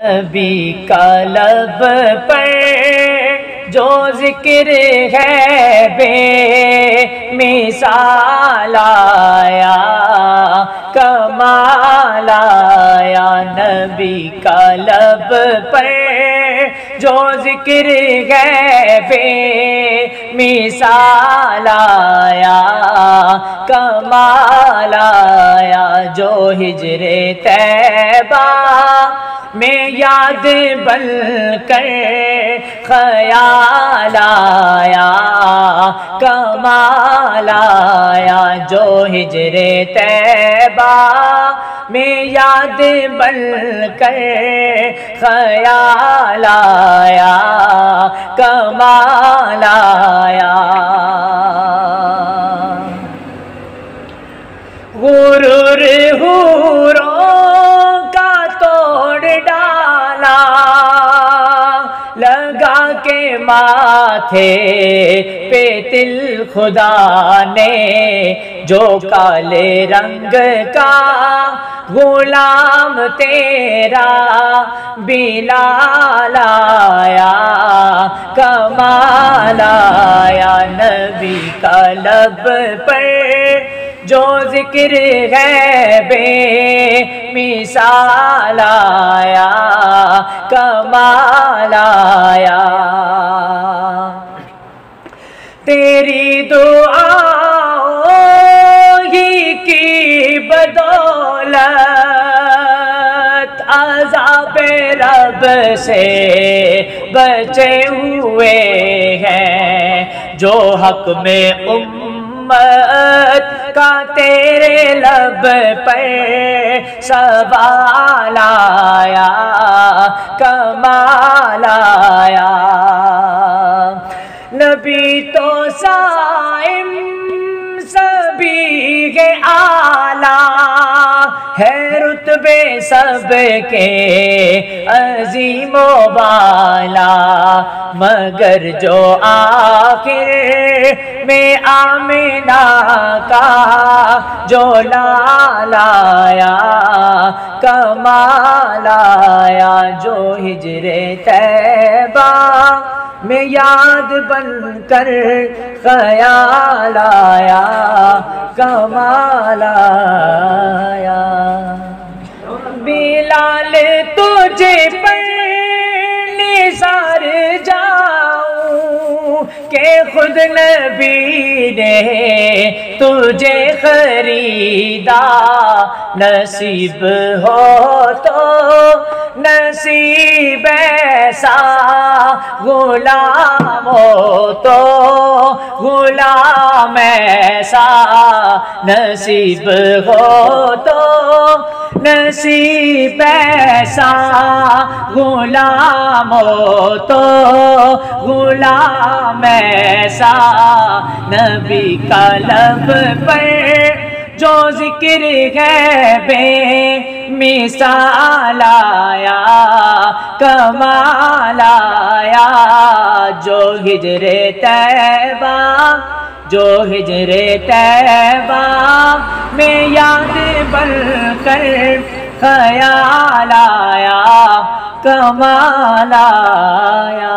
نبی کا لب پر جو ذکر ہے بے مثال آیا، کمال آیا۔ نبی کا لب پر جو ذکر ہے بے مثال آیا، کمال آیا۔ جو ہجر طیبہ میں یاد بن کر خیال آیا، کمال آیا۔ جو ہجر طیبہ میں یاد بن کر خیال آیا، کمال آیا۔ غرور حوروں کا توڑ ڈالا، لگا کے ماتھے پہ تل خدا نے، جو کالے رنگ کا غلام تیرا بلال آیا، کمال آیا۔ نبی کا لب پر جو ذکر ہے بے مثال آیا، کمال آیا۔ تیری دعاؤں ہی کی بدولت عذاب رب سے بچے ہوئے ہیں، جو حق میں کا تیرے لب پر سوال آیا، کمال آیا۔ نبی تو صائم سبھی کے اعلیٰ ہے، رتبے سب کے عظیم و بالا، مگر جو آخر میں آمنہ کا جو لال آیا، کمال آیا۔ جو ہجر طیبہ میں یاد بن کر خیال آیا، کمال آیا۔ بلال تجھے پر نثار جاؤں کہ خود نبی نے تجھے خریدا، نصیب ہو تو نصیب ایسا، غلام ہو تو غلام ایسا، نصیب ہو تو نصیب ایسا، غلام ہو تو غلام ایسا۔ نبی کا لب پر جو ذکر ہے بے مثال آیا، کمال آیا۔ جو ہجر طیبہ، جو ہجر طیبہ میں یاد بن کر خیال آیا، کمال آیا۔